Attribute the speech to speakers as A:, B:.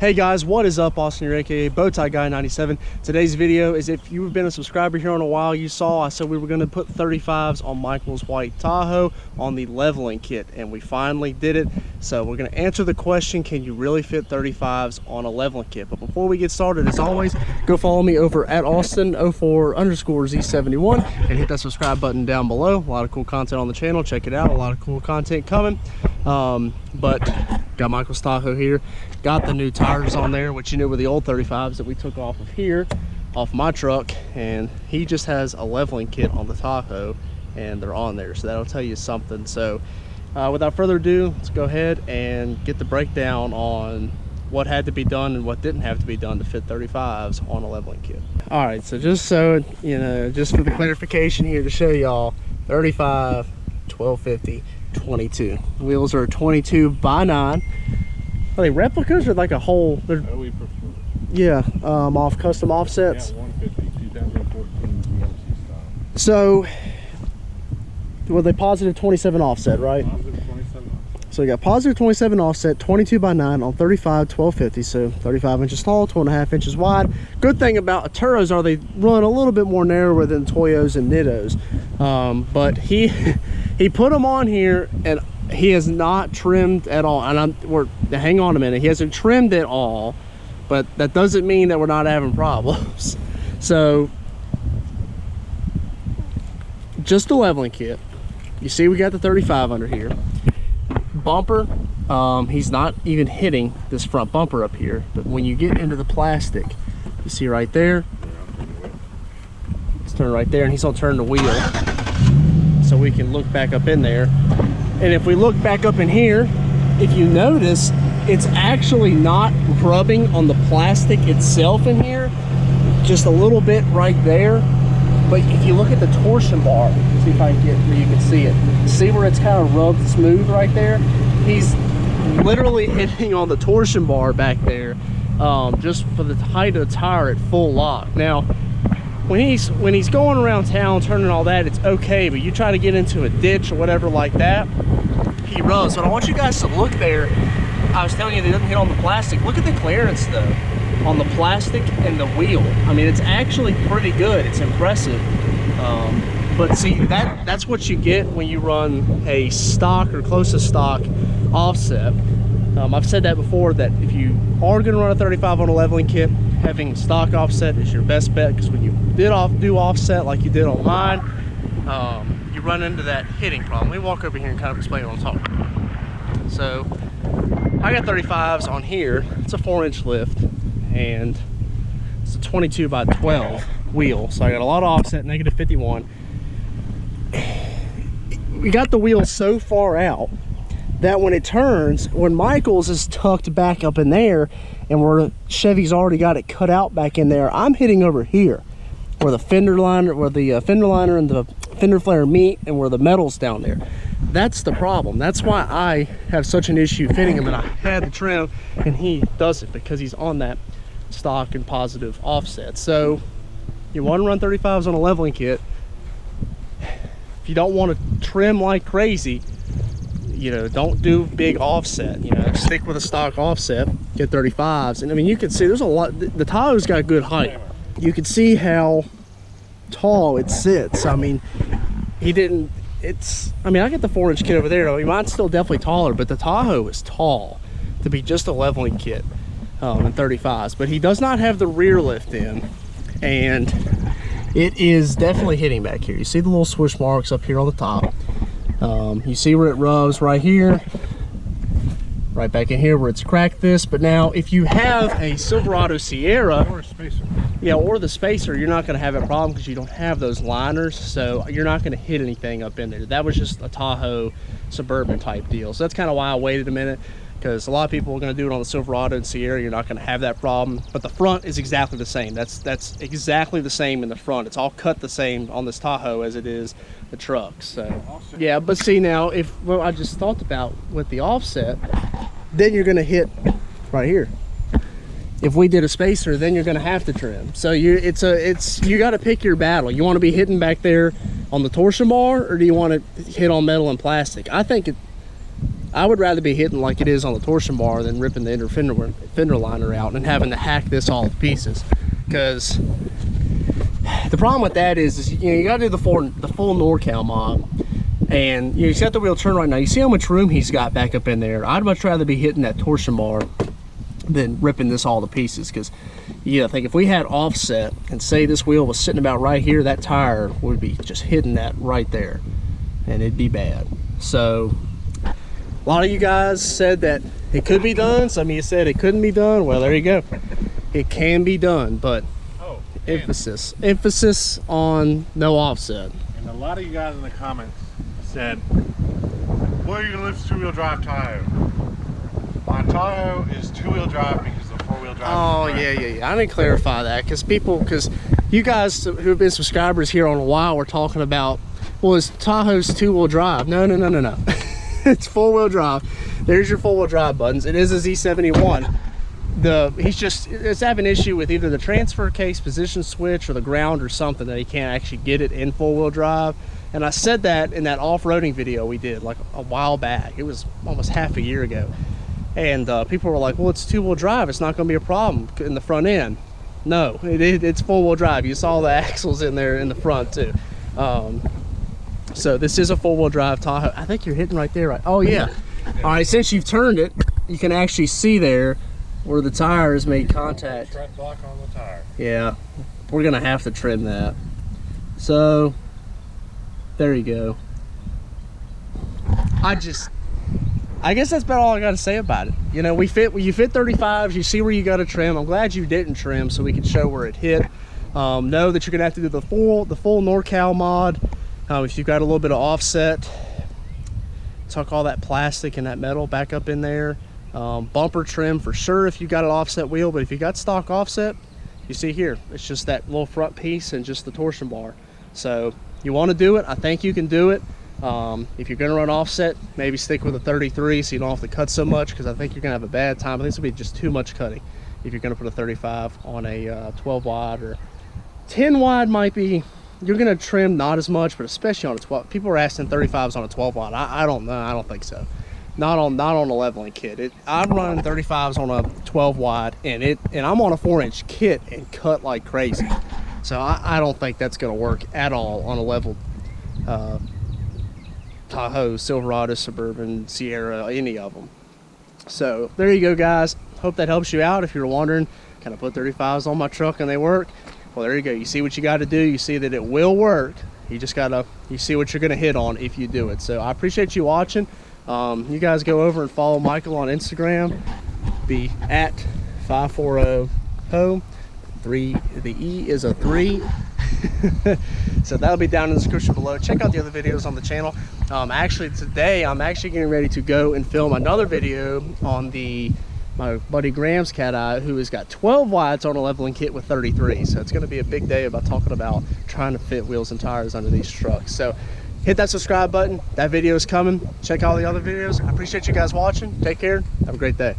A: Hey guys, what is up? Austin here, aka Bowtie Guy 97. Today's video is, if you've been a subscriber here in a while, you saw I said we were going to put 35s on Michael's white Tahoe on the leveling kit, and we finally did it. So we're going to answer the question, can you really fit 35s on a leveling kit? But before we get started, as always, go follow me over at Austin04_Z71 and hit that subscribe button down below. A lot of cool content on the channel. Check it out. A lot of cool content coming. But got Michael's Tahoe here. Got the new tires on there, which you knew were the old 35s that we took off of here, off my truck, and he just has a leveling kit on the Tahoe and they're on there, so that'll tell you something. So without further ado, let's go ahead and get the breakdown on what had to be done and what didn't have to be done to fit 35s on a leveling kit. All right, so just so you know, just for the clarification here to show y'all, 35, 1250, 22. Wheels are 22x9. Are they replicas or like a whole?
B: We prefer.
A: Yeah, off custom offsets.
B: Yeah, 150, 2014 GMC style.
A: So, were they positive 27 offset, right?
B: Positive 27.
A: So we got positive 27 offset, 22x9 on 35, 1250, so 35 inches tall, 2.5 inches wide. Good thing about Turos are they run a little bit more narrower than Toyos and Nittos. But he put them on here and he has not trimmed at all. And hang on a minute, he hasn't trimmed at all, but that doesn't mean that we're not having problems. So just a leveling kit. You see we got the 35 under here. Bumper, he's not even hitting this front bumper up here, but when you get into the plastic, you see right there, let's turn right there, and he's gonna turn the wheel so we can look back up in there. And if we look back up in here, if you notice, it's actually not rubbing on the plastic itself in here, just a little bit right there. But if you look at the torsion bar, see if I can get where you can see it. See where it's kind of rubbed smooth right there? He's literally hitting on the torsion bar back there, just for the height of the tire at full lock. Now, when he's going around town, turning all that, it's okay, but you try to get into a ditch or whatever like that, he rubs. But I want you guys to look there. I was telling you they doesn't hit on the plastic. Look at the clearance though on the plastic and the wheel. I mean, it's actually pretty good. It's impressive. But see, that's what you get when you run a stock or close to stock offset. I've said that before, that if you are going to run a 35 on a leveling kit, having stock offset is your best bet, because when you do offset like you did on mine, you run into that hitting problem. Let me walk over here and kind of explain what I'm talking about. So I got 35s on here. It's a 4-inch lift and it's a 22x12 wheel, so I got a lot of offset, negative 51. We got the wheel so far out that when it turns, when Michael's is tucked back up in there and where Chevy's already got it cut out back in there, I'm hitting over here where the fender liner, and the fender flare meet, and where the metal's down there. That's the problem. That's why I have such an issue fitting him, and I had the trim and he doesn't, because he's on that stock and positive offset. So you want to run 35s on a leveling kit. If you don't want to trim like crazy, you know, don't do big offset, you know, stick with a stock offset, get 35s. And I mean, you can see there's a lot, the Tahoe's got good height. You can see how tall it sits. I mean, I mean, I got the 4-inch kit over there. I mean, mine's still definitely taller, but the Tahoe is tall to be just a leveling kit in 35s. But he does not have the rear lift in, and it is definitely hitting back here. You see the little swoosh marks up here on the top. You see where it rubs right here, right back in here where it's cracked this. But now if you have a Silverado Sierra
B: Or a spacer.
A: Yeah, or the spacer, you're not going to have a problem because you don't have those liners, so you're not going to hit anything up in there. That was just a Tahoe Suburban type deal. So that's kind of why I waited a minute, because a lot of people are going to do it on the Silverado and Sierra. You're not going to have that problem. But the front is exactly the same. That's exactly the same in the front. It's all cut the same on this Tahoe as it is the truck. So yeah, but see now, what I just thought about with the offset, then you're going to hit right here. If we did a spacer, then you're going to have to trim. So you got to pick your battle. You want to be hitting back there on the torsion bar, or do you want to hit on metal and plastic? I think I would rather be hitting like it is on the torsion bar than ripping the inner fender liner out and having to hack this all to pieces. Because the problem with that is you know, you got to do the full NorCal mod, and you set the wheel turn right now. You see how much room he's got back up in there. I'd much rather be hitting that torsion bar than ripping this all to pieces. Because you know, think if we had offset and say this wheel was sitting about right here, that tire would be just hitting that right there, and it'd be bad. So a lot of you guys said that it could be done. Some of you said it couldn't be done. Well, there you go. It can be done, but emphasis on no offset.
B: And a lot of you guys in the comments said, "Where are you gonna lift two-wheel drive Tahoe?" My Tahoe is two-wheel drive because the four-wheel drive.
A: Oh yeah. I didn't clarify that because you guys who have been subscribers here on a while were talking about, well, is Tahoe's two-wheel drive? No. It's four-wheel drive. There's your four-wheel drive buttons. It is a Z71. It's having an issue with either the transfer case position switch or the ground or something, that he can't actually get it in four-wheel drive. And I said that in that off-roading video we did like a while back. It was almost half a year ago, and people were like, well, it's two-wheel drive, it's not going to be a problem in the front end. No, it's four-wheel drive. You saw the axles in there in the front too. So this is a four-wheel drive Tahoe. I think you're hitting right there, right? Oh yeah. All right, since you've turned it, you can actually see there where the tire has made contact.
B: Tread block on the tire.
A: Yeah, we're gonna have to trim that. So there you go. I guess that's about all I got to say about it. You know, you fit 35s, you see where you got to trim. I'm glad you didn't trim so we can show where it hit. Know that you're gonna have to do the full NorCal mod. If you've got a little bit of offset, tuck all that plastic and that metal back up in there. Bumper trim for sure if you got an offset wheel, but if you got stock offset, you see here, it's just that little front piece and just the torsion bar. So you want to do it, I think you can do it. If you're going to run offset, maybe stick with a 33 so you don't have to cut so much, because I think you're going to have a bad time. I think this will be just too much cutting if you're going to put a 35 on a 12 wide, or 10 wide might be, you're going to trim not as much, but especially on a 12. People are asking 35s on a 12 wide. I don't know, I don't think so. Not on a leveling kit. I'm running 35s on a 12 wide, and I'm on a 4-inch kit and cut like crazy. So I don't think that's going to work at all on a level Tahoe, Silverado, Suburban, Sierra, any of them. So there you go, guys. Hope that helps you out. If you're wondering, can I put 35s on my truck and they work? Well, there you go. You see what you got to do. You see that it will work. You just gotta, you see what you're gonna hit on if you do it. So I appreciate you watching. You guys go over and follow Michael on Instagram. Be at 540ho. The E is a 3. So that'll be down in the description below. Check out the other videos on the channel. Actually today I'm actually getting ready to go and film another video on my buddy Graham's Cat Eye, who has got 12 wides on a leveling kit with 33. So it's going to be a big day about talking about trying to fit wheels and tires under these trucks. So hit that subscribe button. That video is coming. Check out the other videos. I appreciate you guys watching. Take care. Have a great day.